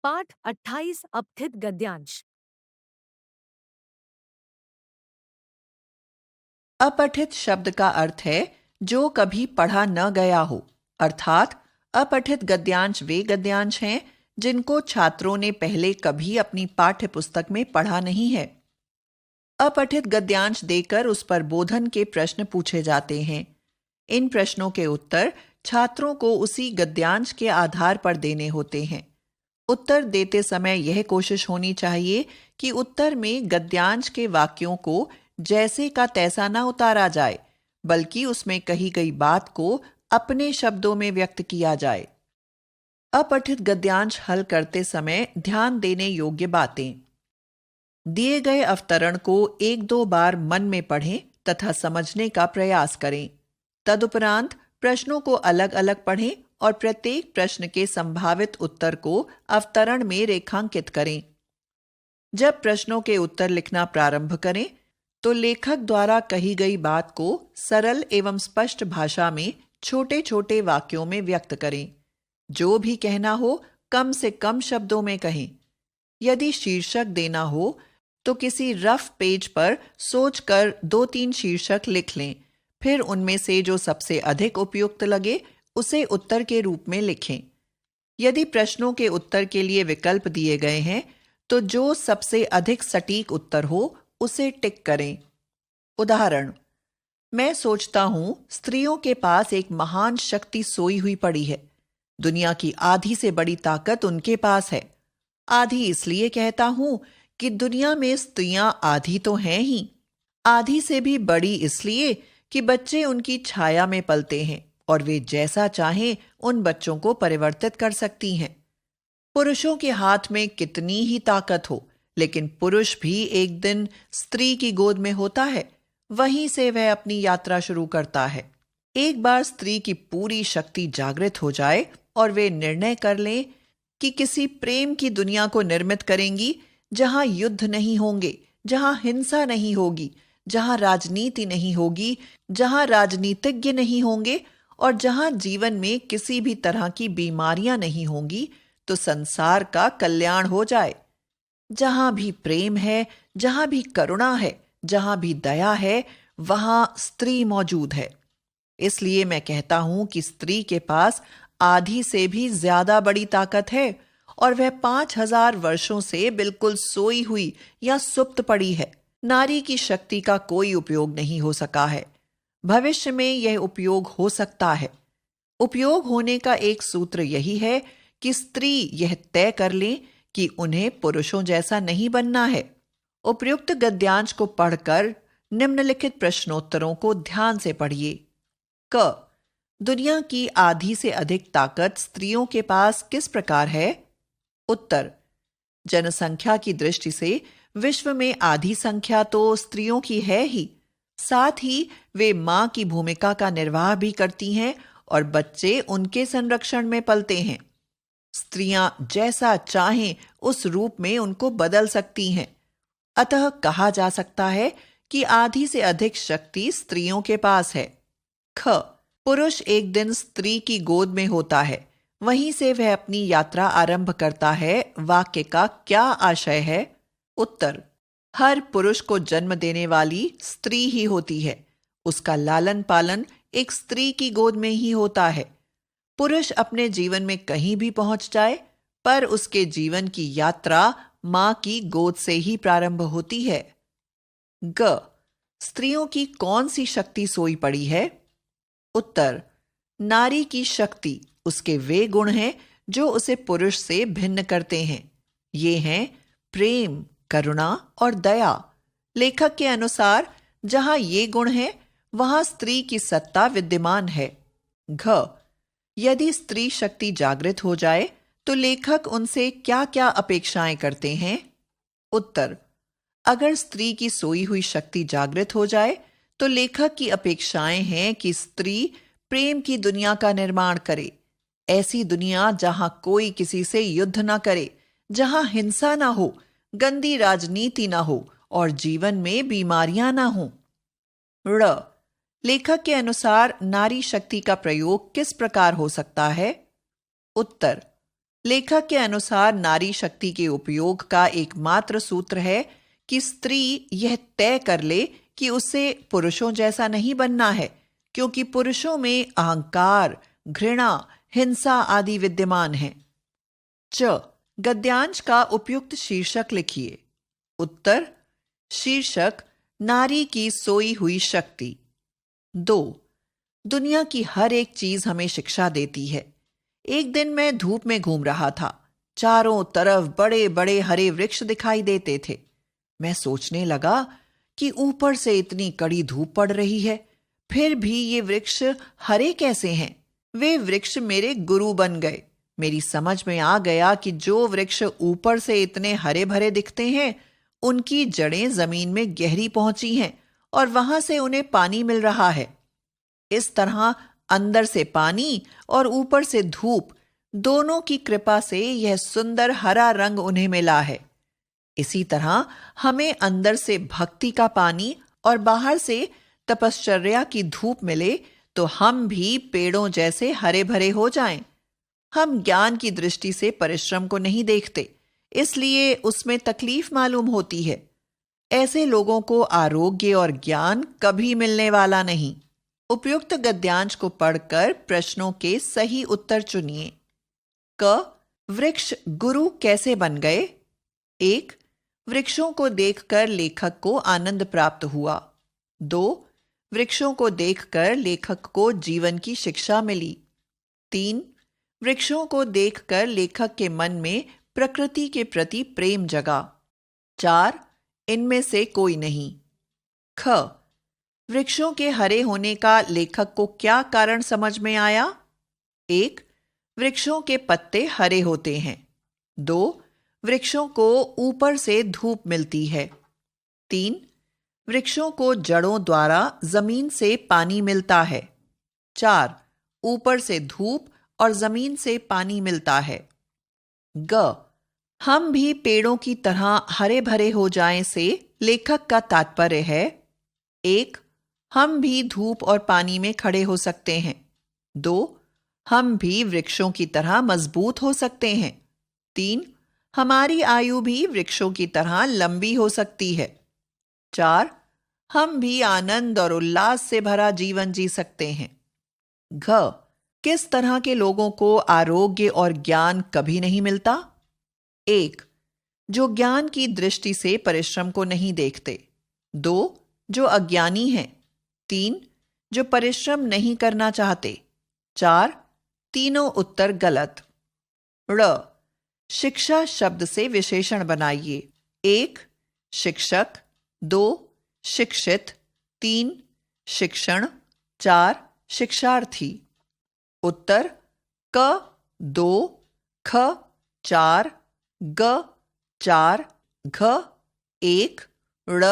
पाठ 28 अपठित गद्यांश। अपठित शब्द का अर्थ है जो कभी पढ़ा न गया हो, अर्थात अपठित गद्यांश वे गद्यांश हैं जिनको छात्रों ने पहले कभी अपनी पाठ्य पुस्तक में पढ़ा नहीं है। अपठित गद्यांश देकर उस पर बोधन के प्रश्न पूछे जाते हैं। इन प्रश्नों के उत्तर छात्रों को उसी गद्यांश के आधार पर देने होते हैं। उत्तर देते समय यह कोशिश होनी चाहिए कि उत्तर में गद्यांश के वाक्यों को जैसे का तैसा ना उतारा जाए, बल्कि उसमें कही गई बात को अपने शब्दों में व्यक्त किया जाए। अपठित गद्यांश हल करते समय ध्यान देने योग्य बातें। दिए गए अवतरण को एक दो बार मन में पढ़ें तथा समझने का प्रयास करें। तदुपरांत प्रश्नों को अलग अलग पढ़ें और प्रत्येक प्रश्न के संभावित उत्तर को अवतरण में रेखांकित करें। जब प्रश्नों के उत्तर लिखना प्रारंभ करें तो लेखक द्वारा कही गई बात को सरल एवं स्पष्ट भाषा में छोटे छोटे वाक्यों में व्यक्त करें। जो भी कहना हो कम से कम शब्दों में कहें। यदि शीर्षक देना हो तो किसी रफ पेज पर सोचकर 2-3 शीर्षक लिख लें, फिर उनमें से जो सबसे अधिक उपयुक्त लगे उसे उत्तर के रूप में लिखें। यदि प्रश्नों के उत्तर के लिए विकल्प दिए गए हैं तो जो सबसे अधिक सटीक उत्तर हो उसे टिक करें। उदाहरण, मैं सोचता हूं स्त्रियों के पास एक महान शक्ति सोई हुई पड़ी है। दुनिया की आधी से बड़ी ताकत उनके पास है। आधी इसलिए कहता हूं कि दुनिया में स्त्रियां आधी तो हैं ही, आधी से भी बड़ी इसलिए कि बच्चे उनकी छाया में पलते हैं और वे जैसा चाहें उन बच्चों को परिवर्तित कर सकती हैं। पुरुषों के हाथ में कितनी ही ताकत हो, लेकिन पुरुष भी एक दिन स्त्री की गोद में होता है, वहीं से वह अपनी यात्रा शुरू करता है। एक बार स्त्री की पूरी शक्ति जागृत हो जाए और वे निर्णय कर लें कि किसी प्रेम की दुनिया को निर्मित करेंगी जहां युद्ध नहीं होंगे, जहां हिंसा नहीं होगी, जहां राजनीति नहीं होगी, जहां राजनीतिज्ञ नहीं होंगे और जहां जीवन में किसी भी तरह की बीमारियां नहीं होंगी, तो संसार का कल्याण हो जाए। जहां भी प्रेम है, जहां भी करुणा है, जहां भी दया है, वहां स्त्री मौजूद है। इसलिए मैं कहता हूं कि स्त्री के पास आधी से भी ज्यादा बड़ी ताकत है और वह 5000 वर्षों से बिल्कुल सोई हुई या सुप्त पड़ी है। नारी की शक्ति का कोई उपयोग नहीं हो सका है। भविष्य में यह उपयोग हो सकता है। उपयोग होने का एक सूत्र यही है कि स्त्री यह तय कर ले कि उन्हें पुरुषों जैसा नहीं बनना है। उपयुक्त गद्यांश को पढ़कर निम्नलिखित प्रश्नोत्तरों को ध्यान से पढ़िए। क. दुनिया की आधी से अधिक ताकत स्त्रियों के पास किस प्रकार है? उत्तर, जनसंख्या की दृष्टि से विश्व में आधी संख्या तो स्त्रियों की है ही, साथ ही वे मां की भूमिका का निर्वाह भी करती हैं और बच्चे उनके संरक्षण में पलते हैं। स्त्रियां जैसा चाहें उस रूप में उनको बदल सकती हैं। अतः कहा जा सकता है कि आधी से अधिक शक्ति स्त्रियों के पास है। ख. पुरुष एक दिन स्त्री की गोद में होता है, वहीं से वह अपनी यात्रा आरंभ करता है। वाक्य का क्या आशय है? उत्तर, हर पुरुष को जन्म देने वाली स्त्री ही होती है। उसका लालन पालन एक स्त्री की गोद में ही होता है। पुरुष अपने जीवन में कहीं भी पहुंच जाए, पर उसके जीवन की यात्रा मां की गोद से ही प्रारंभ होती है। ग. स्त्रियों की कौन सी शक्ति सोई पड़ी है? उत्तर, नारी की शक्ति उसके वे गुण हैं जो उसे पुरुष से भिन्न करते हैं। ये हैं प्रेम, करुणा और दया। लेखक के अनुसार जहां ये गुण हैं, वहां स्त्री की सत्ता विद्यमान है। घ. यदि स्त्री शक्ति जागृत हो जाए तो लेखक उनसे क्या क्या अपेक्षाएं करते हैं? उत्तर, अगर स्त्री की सोई हुई शक्ति जागृत हो जाए तो लेखक की अपेक्षाएं हैं कि स्त्री प्रेम की दुनिया का निर्माण करे। ऐसी दुनिया जहां कोई किसी से युद्ध ना करे, जहां हिंसा ना हो, गंदी राजनीति ना हो और जीवन में बीमारियां ना हो। ड़. लेखक के अनुसार नारी शक्ति का प्रयोग किस प्रकार हो सकता है? उत्तर, लेखक के अनुसार नारी शक्ति के उपयोग का एकमात्र सूत्र है कि स्त्री यह तय कर ले कि उसे पुरुषों जैसा नहीं बनना है, क्योंकि पुरुषों में अहंकार, घृणा, हिंसा आदि विद्यमान हैं। च गद्यांश का उपयुक्त शीर्षक लिखिए। उत्तर: शीर्षक नारी की सोई हुई शक्ति। 2. दुनिया की हर एक चीज हमें शिक्षा देती है। एक दिन मैं धूप में घूम रहा था। चारों तरफ बड़े बड़े हरे वृक्ष दिखाई देते थे। मैं सोचने लगा कि ऊपर से इतनी कड़ी धूप पड़ रही है, फिर भी ये वृक्ष हरे कैसे हैं? वे वृक्ष मेरे गुरु बन गए। मेरी समझ में आ गया कि जो वृक्ष ऊपर से इतने हरे भरे दिखते हैं, उनकी जड़ें जमीन में गहरी पहुंची हैं और वहां से उन्हें पानी मिल रहा है। इस तरह अंदर से पानी और ऊपर से धूप, दोनों की कृपा से यह सुंदर हरा रंग उन्हें मिला है। इसी तरह हमें अंदर से भक्ति का पानी और बाहर से तपश्चर्या की धूप मिले तो हम भी पेड़ों जैसे हरे भरे हो जाएं। हम ज्ञान की दृष्टि से परिश्रम को नहीं देखते, इसलिए उसमें तकलीफ मालूम होती है। ऐसे लोगों को आरोग्य और ज्ञान कभी मिलने वाला नहीं। उपयुक्त गद्यांश को पढ़कर प्रश्नों के सही उत्तर चुनिए। क. वृक्ष गुरु कैसे बन गए? 1. वृक्षों को देखकर लेखक को आनंद प्राप्त हुआ। 2. वृक्षों को देखकर लेखक को जीवन की शिक्षा मिली। 3. वृक्षों को देखकर लेखक के मन में प्रकृति के प्रति प्रेम जगा। 4. इनमें से कोई नहीं। ख. वृक्षों के हरे होने का लेखक को क्या कारण समझ में आया? 1. वृक्षों के पत्ते हरे होते हैं। 2. वृक्षों को ऊपर से धूप मिलती है। 3. वृक्षों को जड़ों द्वारा जमीन से पानी मिलता है। 4. ऊपर से धूप और जमीन से पानी मिलता है। ग. हम भी पेड़ों की तरह हरे भरे हो जाएं से लेखक का तात्पर्य है: 1. हम भी धूप और पानी में खड़े हो सकते हैं। 2. हम भी वृक्षों की तरह मजबूत हो सकते हैं। 3. हमारी आयु भी वृक्षों की तरह लंबी हो सकती है। 4. हम भी आनंद और उल्लास से भरा जीवन जी सकते हैं। घ. किस तरह के लोगों को आरोग्य और ज्ञान कभी नहीं मिलता? 1. जो ज्ञान की दृष्टि से परिश्रम को नहीं देखते। 2. जो अज्ञानी हैं। 3. जो परिश्रम नहीं करना चाहते। 4. तीनों उत्तर गलत। ड़. शिक्षा शब्द से विशेषण बनाइए। 1. शिक्षक। 2. शिक्षित। 3. शिक्षण। 4. शिक्षार्थी। उत्तर: क 2, ख 4, ग 4, घ 1, ड़